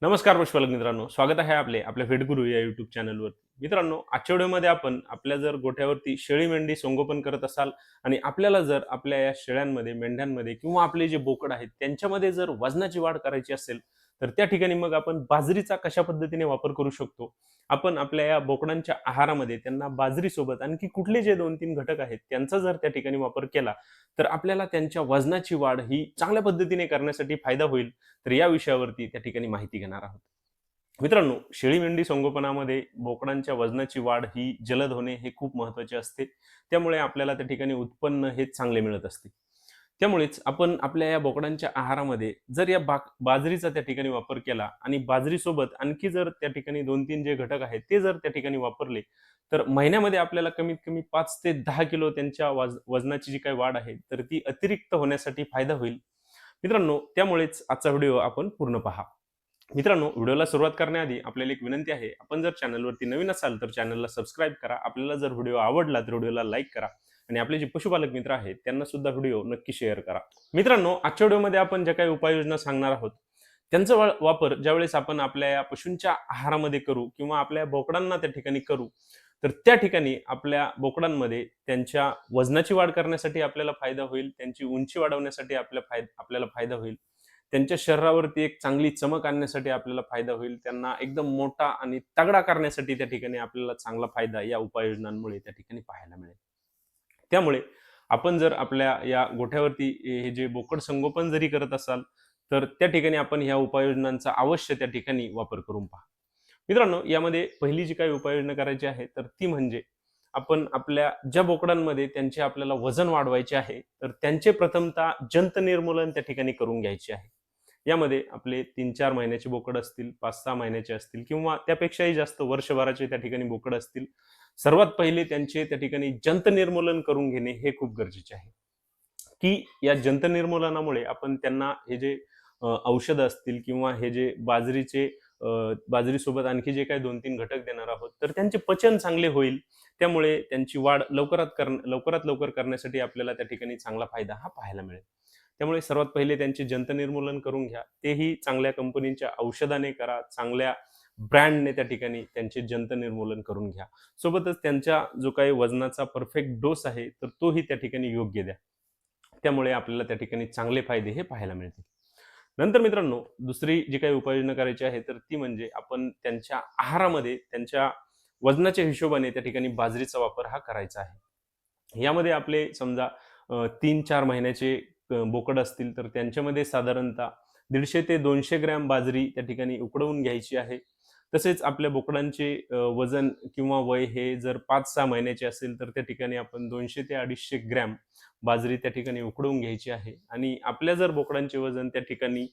नमस्कार पशुपालक मित्रांनो, स्वागत आहे आपल्या व्हेटगुरू या यूट्यूब चॅनलवर. मित्रांनो, आजच्या व्हिडिओमध्ये आपण आपल्या जर गोठ्यावरती शेळी मेंढी संगोपन करत असाल आणि आपल्याला जर आपल्या या शेळ्यांमध्ये, मेंढ्यांमध्ये किंवा आपले जे बोकड आहेत त्यांच्यामध्ये जर वजनाची वाढ करायची असेल, तर त्या ठिकाणी मग आपण बाजरीचा कशा पद्धतीने वापर करू शकतो. आपण आपल्या या बोकडांच्या आहारामध्ये त्यांना बाजरीसोबत आणखी कुठले जे 2-3 घटक आहेत त्यांचा जर त्या ठिकाणी वापर केला, तर आपल्याला त्यांच्या वजनाची वाढ ही चांगल्या पद्धतीने करण्यासाठी फायदा होईल. तर या विषयावरती त्या ठिकाणी माहिती घेणार आहोत. मित्रांनो, शेळी मेंढी संगोपनामध्ये बोकडांच्या वजनाची वाढ ही जलद होणे हे खूप महत्त्वाचे असते. त्यामुळे आपल्याला त्या ठिकाणी उत्पन्न हे चांगले मिळत असते. त्यामुळेच आपण आपल्या या बोकडांच्या आहारामध्ये जर या बाजरीचा त्या ठिकाणी वापर केला आणि बाजरीसोबत आणखी जर त्या ठिकाणी 2-3 जे घटक आहेत ते जर त्या ठिकाणी वापरले, तर महिन्यामध्ये आपल्याला कमीत कमी 5 ते 10 किलो त्यांच्या वजनाची जी काही वाढ आहे, तर ती अतिरिक्त होण्यासाठी फायदा होईल. मित्रांनो, त्यामुळेच आजचा व्हिडिओ आपण पूर्ण पहा. मित्रांनो, व्हिडिओला सुरुवात करण्याआधी आपल्याला एक विनंती आहे. आपण जर चॅनलवरती नवीन असाल तर चॅनलला सबस्क्राईब करा. आपल्याला जर व्हिडिओ आवडला तर व्हिडिओला लाईक करा आणि आपले जे पशुपालक मित्र आहेत त्यांना सुद्धा व्हिडिओ नक्की शेअर करा. मित्रांनो, आजच्या व्हिडिओमध्ये आपण ज्या काही उपाययोजना सांगणार आहोत त्यांचा वापर ज्यावेळेस आपण आपल्या या पशूंच्या आहारामध्ये करू किंवा आपल्या बोकडांना त्या ठिकाणी करू, तर त्या ठिकाणी आपल्या बोकडांमध्ये त्यांच्या वजनाची वाढ करण्यासाठी आपल्याला फायदा होईल, त्यांची उंची वाढवण्यासाठी आपल्याला फायदा होईल, त्यांच्या शरीरावरती एक चांगली चमक आणण्यासाठी आपल्याला फायदा होईल, त्यांना एकदम मोठा आणि तगडा करण्यासाठी त्या ठिकाणी आपल्याला चांगला फायदा या उपाययोजनांमुळे त्या ठिकाणी पाहायला मिळेल. त्यामुळे आपण जर आपल्या या गोठ्यावरती हे जे बोकड संगोपन जरी करत असाल, तर त्या ठिकाणी आपण ह्या उपाययोजनांचा अवश्य त्या ठिकाणी वापर करून पहा. मित्रांनो, यामध्ये पहिली जी काही उपाययोजना करायची आहे तर ती म्हणजे आपण आपल्या ज्या बोकडांमध्ये त्यांचे आपल्याला वजन वाढवायचे आहे, तर त्यांचे प्रथमतः जंत निर्मूलन त्या ठिकाणी करून घ्यायचे आहे. यामध्ये आपले 3-4 महिन्याचे बोकड असतील, 5-6 महिन्याचे असतील किंवा त्यापेक्षाही जास्त वर्षभराचे त्या ठिकाणी बोकड असतील. सर्वात पहिले त्यांचे त्या ठिकाणी जंत निर्मूलन करून घेणे हे खूप गरजेचे आहे, की या जंत निर्मूलनामुळे आपण त्यांना हे जे औषधं असतील किंवा हे जे बाजरीसोबत आणखी जे काही 2-3 घटक देणार आहोत, तर त्यांचे पचन चांगले होईल. त्यामुळे त्यांची वाढ लवकरात लवकर करण्यासाठी आपल्याला त्या ठिकाणी चांगला फायदा हा पाहायला मिळेल. त्यामुळे सर्वात पहिले त्यांचे जंत निर्मूलन करून घ्या. तेही चांगल्या कंपनीच्या औषधाने करा, चांगल्या ब्रँडने त्या ठिकाणी त्यांचे जंत निर्मूलन करून घ्या. सोबतच त्यांचा जो काही वजनाचा परफेक्ट डोस आहे, तर तोही त्या ठिकाणी योग्य द्या. त्यामुळे आपल्याला त्या ठिकाणी चांगले फायदे हे पाहायला मिळतील. नंतर मित्रांनो, दुसरी जी काही उपाययोजना करायची आहे, तर ती म्हणजे आपण त्यांच्या आहारामध्ये त्यांच्या वजनाच्या हिशोबाने त्या ठिकाणी बाजरीचा वापर हा करायचा आहे. यामध्ये आपले समजा 3-4 महिन्याचे बोकड असतील, तर त्यांच्यामध्ये साधारणतः 150 ते 200 ग्रॅम बाजरी त्या ठिकाणी उकडवून घ्यायची आहे. तसेच आपल्या बोकडांचे वजन किंवा वय हे जर 5-6 महिन्याचे असेल, तर त्या ठिकाणी आपण 200 ते 250 ग्रॅम बाजरी त्या ठिकाणी उकडवून घ्यायची आहे आणि आपल्या जर बोकडांचे वजन त्या ठिकाणी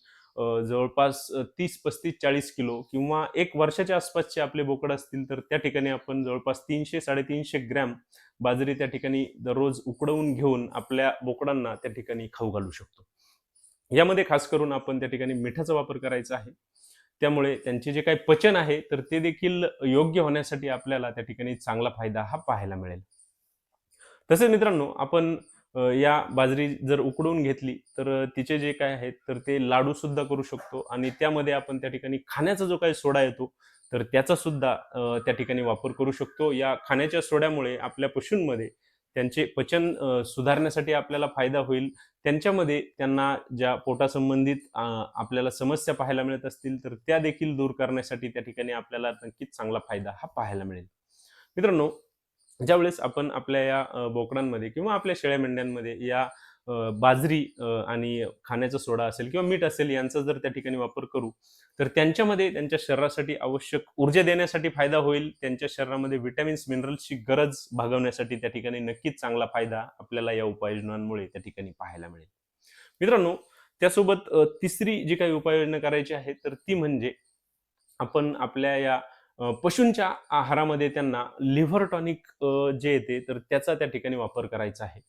जवळपास 30, 35, 40 किलो किंवा 1 वर्षाच्या आसपासचे आपले बोकड असतील, तर त्या ठिकाणी आपण जवळपास 300-350 ग्रॅम बाजरी त्या ठिकाणी दररोज उकडवून घेऊन आपल्या बोकडांना त्या ठिकाणी खाऊ घालू शकतो. यामध्ये खास करून आपण त्या ठिकाणी मिठाचा वापर करायचा आहे. त्यामुळे त्यांचे जे काही पचन आहे, तर ते देखील योग्य होण्यासाठी आपल्याला त्या ठिकाणी चांगला फायदा हा पाहायला मिळेल. तसेच मित्रांनो, आपण या बाजरी जर उकडवून घेतली, तर तिचे जे काय आहेत, तर ते लाडू सुद्धा करू शकतो आणि त्यामध्ये आपण त्या ठिकाणी खाण्याचा जो काही सोडा येतो, तर त्याचा सुद्धा त्या ठिकाणी वापर करू शकतो. या खाण्याच्या सोड्यामुळे आपल्या पशूंमध्ये त्यांचे पचन सुधारण्यासाठी आपल्याला फायदा होईल. त्यांच्यामध्ये त्यांना ज्या पोटासंबंधित आपल्याला समस्या पाहायला मिळत असतील, तर त्या देखील दूर करण्यासाठी त्या ठिकाणी आपल्याला नक्कीच चांगला फायदा हा पाहायला मिळेल. मित्रांनो, ज्यावेळेस आपण आपल्या या बोकडांमध्ये किंवा आपल्या शेळ्या मेंढ्यांमध्ये या बाजरी आणि खाण्याचा सोडा असेल किंवा मीठ असेल यांचा जर त्या ठिकाणी वापर करू, तर त्यांच्यामध्ये त्यांच्या शरीरासाठी आवश्यक ऊर्जा देण्यासाठी फायदा होईल. त्यांच्या शरीरामध्ये व्हिटॅमिन्स, मिनरल्सची गरज भागवण्यासाठी त्या ठिकाणी नक्कीच चांगला फायदा आपल्याला या उपाययोजनांमुळे त्या ठिकाणी पाहायला मिळेल. मित्रांनो, त्यासोबत तिसरी जी काही उपाययोजना करायची आहे, तर ती म्हणजे आपण आपल्या या पशूंच्या आहारामध्ये त्यांना लिव्हर टॉनिक जे येते, तर त्याचा त्या ठिकाणी वापर करायचा आहे.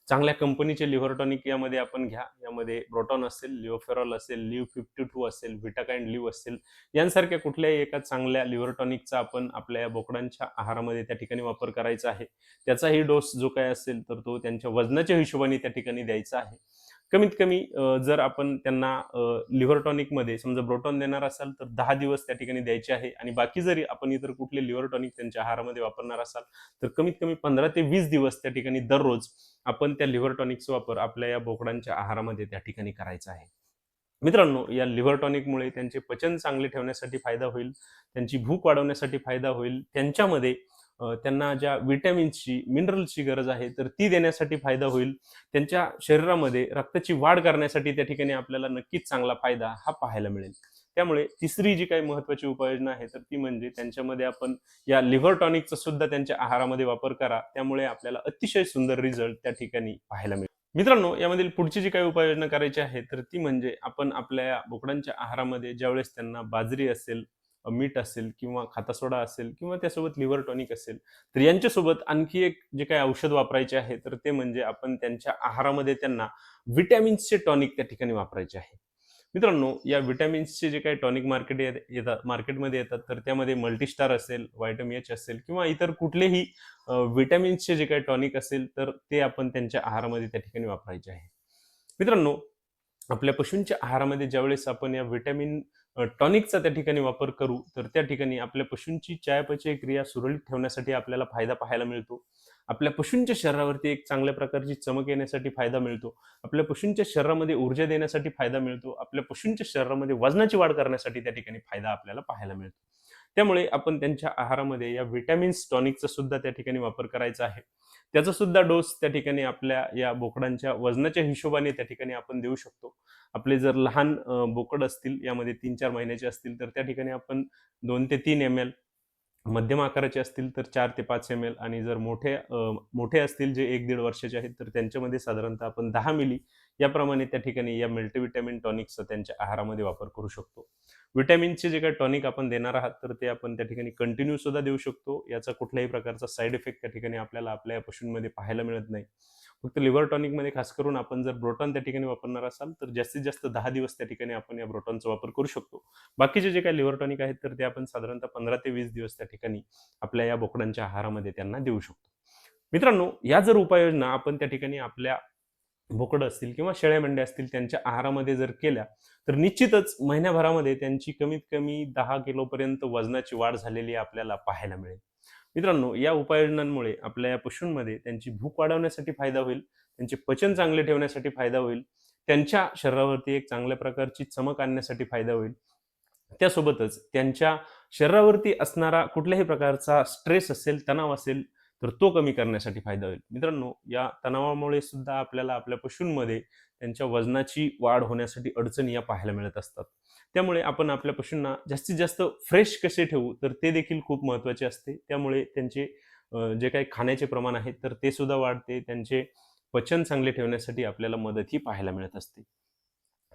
चांगल्या कंपनीचे लिव्हर टॉनिक यामध्ये आपण घ्या. यामध्ये ब्रोटॉन असेल, लिओफेरॉल असेल, लिव्ह 52 असेल, व्हिटाकाइंड लिव्ह असेल, यांसारख्या कुठल्याही एका चांगल्या लिव्हर टॉनिकचा आपण आपल्या या बोकडांच्या आहारामध्ये त्या ठिकाणी वापर करायचा आहे. त्याचाही डोस जो काही असेल तर तो त्यांच्या वजनाच्या हिशोबाने त्या ठिकाणी द्यायचा आहे. कमीत कमी जर आपण त्यांना लिव्हर टॉनिकमध्ये समजा ब्रोटॉन देणार असाल तर 10 दिवस त्या ठिकाणी द्यायचे आहे आणि बाकी जरी आपण इतर कुठले लिव्हर टॉनिक त्यांच्या आहारामध्ये वापरणार असाल तर कमीत कमी 15 ते 20 दिवस त्या ठिकाणी दररोज आपण त्या लिव्हर टॉनिकचा वापर आपल्या या बोकडांच्या आहारामध्ये त्या ठिकाणी करायचा आहे. मित्रांनो, या लिव्हर टॉनिकमुळे त्यांचे पचन चांगले ठेवण्यासाठी फायदा होईल, त्यांची भूक वाढवण्यासाठी फायदा होईल, त्यांच्यामध्ये त्यांना ज्या व्हिटॅमिन्सची, मिनरल्सची गरज आहे तर ती देण्यासाठी फायदा होईल. त्यांच्या शरीरामध्ये रक्ताची वाढ करण्यासाठी त्या ठिकाणी आपल्याला नक्कीच चांगला फायदा हा पाहायला मिळेल. त्यामुळे तिसरी जी काही महत्त्वाची उपाययोजना आहे तर ती म्हणजे त्यांच्यामध्ये आपण या लिव्हर टॉनिकचा सुद्धा त्यांच्या आहारामध्ये वापर करा. त्यामुळे आपल्याला अतिशय सुंदर रिझल्ट त्या ठिकाणी पाहायला मिळेल. मित्रांनो, यामधील पुढची जी काही उपाययोजना करायची आहे तर ती म्हणजे आपण आपल्या या बोकडांच्या आहारामध्ये ज्यावेळेस त्यांना बाजरी असेल, मीठ असेल किंवा खाता सोडा असेल किंवा त्यासोबत लिव्हर टॉनिक असेल, तर यांच्यासोबत आणखी एक जे काही औषध वापरायचे आहे तर ते म्हणजे आपण त्यांच्या आहारामध्ये त्यांना व्हिटॅमिन्सचे टॉनिक त्या ठिकाणी वापरायचे आहे. मित्रांनो, या व्हिटॅमिन्सचे जे काही टॉनिक येतात मार्केटमध्ये येतात तर त्यामध्ये मल्टीस्टार असेल, व्हिटॅमिन एच असेल किंवा इतर कुठलेही व्हिटॅमिन्सचे जे काही टॉनिक असेल तर ते आपण त्यांच्या आहारामध्ये त्या ठिकाणी वापरायचे आहे. मित्रांनो, आपल्या पशूंच्या आहारामध्ये ज्यावेळेस आपण या व्हिटॅमिन टॉनिकचा त्या ठिकाणी वापर करू, तर त्या ठिकाणी आपल्या पशूंची चयापचय क्रिया सुरळीत ठेवण्यासाठी आपल्याला फायदा पाहायला मिळतो. आपल्या पशूंच्या शरीरावरती एक चांगल्या प्रकारची चमक येण्यासाठी फायदा मिळतो. आपल्या पशूंच्या शरीरामध्ये ऊर्जा देण्यासाठी फायदा मिळतो. आपल्या पशूंच्या शरीरामध्ये वजनाची वाढ करण्यासाठी त्या ठिकाणी फायदा आपल्याला पाहायला मिळतो. त्यामुळे आपण त्यांच्या आहारामध्ये या व्हिटॅमिन्स टॉनिकचा सुद्धा त्या ठिकाणी वापर करायचा आहे. त्याचा सुद्धा डोस त्या ठिकाणी आपल्या या बोकडांच्या वजनाच्या हिशोबाने त्या ठिकाणी आपण देऊ शकतो. आपले जर लहान बोकड असतील, यामध्ये 3-4 महिन्याचे असतील, तर त्या ठिकाणी आपण 2 ते 3 ml, मध्यम आकाराचे असतील तर 4 ते 5 ml आणि जर मोठे असतील जे 1-1.5 वर्षाचे आहेत, तर त्यांच्यामध्ये साधारणतः आपण 10 मिली याप्रमाणे त्या ठिकाणी या मल्टीव्हिटॅमिन टॉनिकचा त्यांच्या आहारामध्ये वापर करू शकतो. व्हिटॅमिनचे जे काही टॉनिक आपण देणार आहात, तर ते आपण त्या ठिकाणी कंटिन्यू सुद्धा देऊ शकतो. याचा कुठल्याही प्रकारचा साइड इफेक्ट त्या ठिकाणी आपल्याला आपल्या पशूंमध्ये पाहायला मिळत नाही. फक्त लिव्हर टॉनिकमध्ये खास करून आपण जर ब्रोटॉन त्या ठिकाणी वापरणार असाल, तर जास्तीत जास्त 10 दिवस त्या ठिकाणी आपण या ब्रोटॉनचा वापर करू शकतो. बाकीचे जे काही लिव्हर टॉनिक आहेत, तर ते आपण साधारणतः 15 ते 20 दिवस त्या ठिकाणी आपल्या या बोकडांच्या आहारामध्ये त्यांना देऊ शकतो. मित्रांनो, या जर उपाययोजना आपण त्या ठिकाणी आपल्या बोकडं असतील किंवा शेळ्या मेंढ्या असतील त्यांच्या आहारामध्ये जर केल्या, तर निश्चितच महिन्याभरामध्ये त्यांची कमीत कमी 10 किलोपर्यंत वजनाची वाढ झालेली आपल्याला पाहायला मिळेल. मित्रांनो, या उपाययोजनांमुळे आपल्या या पशूंमध्ये त्यांची भूक वाढवण्यासाठी फायदा होईल, त्यांचे पचन चांगले ठेवण्यासाठी फायदा होईल, त्यांच्या शरीरावरती एक चांगल्या प्रकारची चमक आणण्यासाठी फायदा होईल. त्यासोबतच त्यांच्या शरीरावरती असणारा कुठल्याही प्रकारचा स्ट्रेस असेल, तणाव असेल, तर तो कमी करण्यासाठी फायदा होईल. मित्रांनो, या तणावामुळे सुद्धा आपल्याला आपल्या पशूंमध्ये त्यांच्या वजनाची वाढ होण्यासाठी अडचणी या पाहायला मिळत असतात. त्यामुळे आपण आपल्या पशूंना जास्तीत जास्त फ्रेश कसे ठेवू, तर ते देखील खूप महत्त्वाचे असते. त्यामुळे त्यांचे जे काही खाण्याचे प्रमाण आहे, तर ते सुद्धा वाढते. त्यांचे पचन चांगले ठेवण्यासाठी आपल्याला मदतही पाहायला मिळत असते.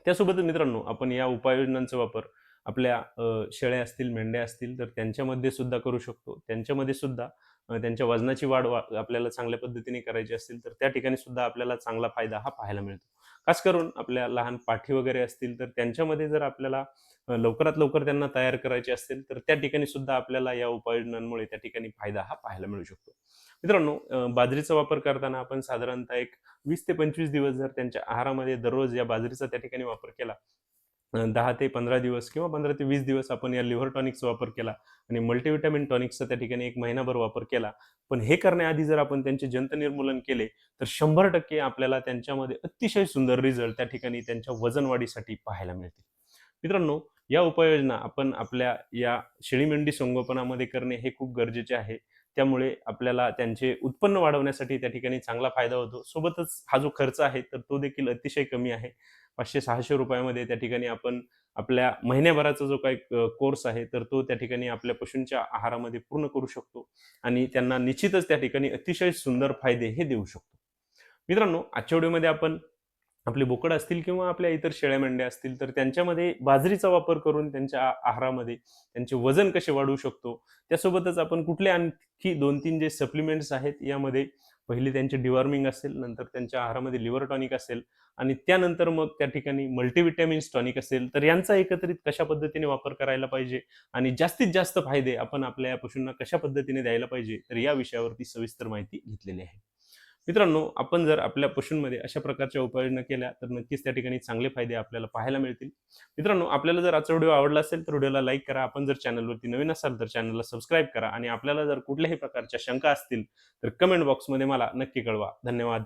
त्यासोबतच मित्रांनो, आपण या उपाययोजनांचा वापर आपल्या शेळ्या असतील, मेंढ्या असतील, तर त्यांच्यामध्ये सुद्धा करू शकतो. त्यांच्यामध्ये सुद्धा त्यांच्या वजनाची वाढ आपल्याला चांगल्या पद्धतीने करायची असेल, तर त्या ठिकाणी सुद्धा आपल्याला चांगला फायदा हा पाहायला मिळतो. खास करून आपल्या लहान पाठी वगैरे असतील, तर त्यांच्यामध्ये जर आपल्याला लवकरात लवकर त्यांना तयार करायचे असतील, तर त्या ठिकाणी सुद्धा आपल्याला या उपाययोजनांमुळे त्या ठिकाणी फायदा हा पाहायला मिळू शकतो. मित्रांनो, बाजरीचा वापर करताना आपण साधारणतः एक 20 ते 25 दिवस जर त्यांच्या आहारामध्ये दररोज या बाजरीचा त्या ठिकाणी वापर केला, 10 ते 15 दिवस किंवा 15 ते 20 दिवस आपण या लिव्हर टॉनिकचा वापर केला आणि मल्टीव्हिटॅमिन टॉनिकचा त्या ठिकाणी 1 महिनाभर वापर केला. पण हे करण्याआधी जर आपण त्यांचे जंत निर्मूलन केले, तर 100% आपल्याला त्यांच्यामध्ये अतिशय सुंदर रिझल्ट त्या ठिकाणी त्यांच्या वजन वाढीसाठी पाहायला मिळतील. मित्रांनो, या उपाययोजना आपण आपल्या या शेळी-मेंढी संगोपनामध्ये करणे हे खूप गरजेचे आहे. त्यामुळे आपल्याला त्यांचे उत्पन्न वाढवण्यासाठी त्या ठिकाणी चांगला फायदा होतो. सोबतच हा जो खर्च आहे, तर तो देखील अतिशय कमी आहे. ₹500-600 मध्ये त्या ठिकाणी आपण आपल्या महिन्याभराचा जो काही कोर्स आहे, तर तो त्या ठिकाणी आपल्या पशूंच्या आहारामध्ये पूर्ण करू शकतो आणि त्यांना निश्चितच त्या ठिकाणी अतिशय सुंदर फायदे हे देऊ शकतो. मित्रांनो, आजच्या व्हिडिओमध्ये आपण आपले बोकड असतील किंवा आपल्या इतर शेळ्या मेंढ्या असतील, तर त्यांच्यामध्ये बाजरीचा वापर करून त्यांच्या आहारामध्ये त्यांचे वजन कसे वाढवू शकतो. त्यासोबतच आपण कुठले आणखी 2-3 जे सप्लिमेंट्स आहेत, यामध्ये पहिले त्यांचे डिवॉर्मिंग असेल, नंतर त्यांच्या आहारामध्ये लिव्हर टॉनिक असेल आणि त्यानंतर मग त्या ठिकाणी मल्टीव्हिटॅमिन्स टॉनिक असेल, तर यांचा एकत्रित कशा पद्धतीने वापर करायला पाहिजे आणि जास्तीत जास्त फायदे आपण आपल्या या पशूंना कशा पद्धतीने द्यायला पाहिजे, तर या विषयावरती सविस्तर माहिती घेतलेली आहे. मित्रांनो, आपण जर आपल्या पशूंमध्ये अशा प्रकारच्या उपाययोजना केल्या, तर नक्कीच त्या ठिकाणी चांगले फायदे आपल्याला पाहायला मिळतील. मित्रांनो, आपल्याला जर आजचा व्हिडिओ आवडला असेल, तर व्हिडिओला लाईक करा. आपण जर चॅनलवरती नवीन असाल, तर चॅनलला सबस्क्राईब करा आणि आपल्याला जर कुठल्याही प्रकारच्या शंका असतील, तर कमेंट बॉक्समध्ये मला नक्की कळवा. धन्यवाद.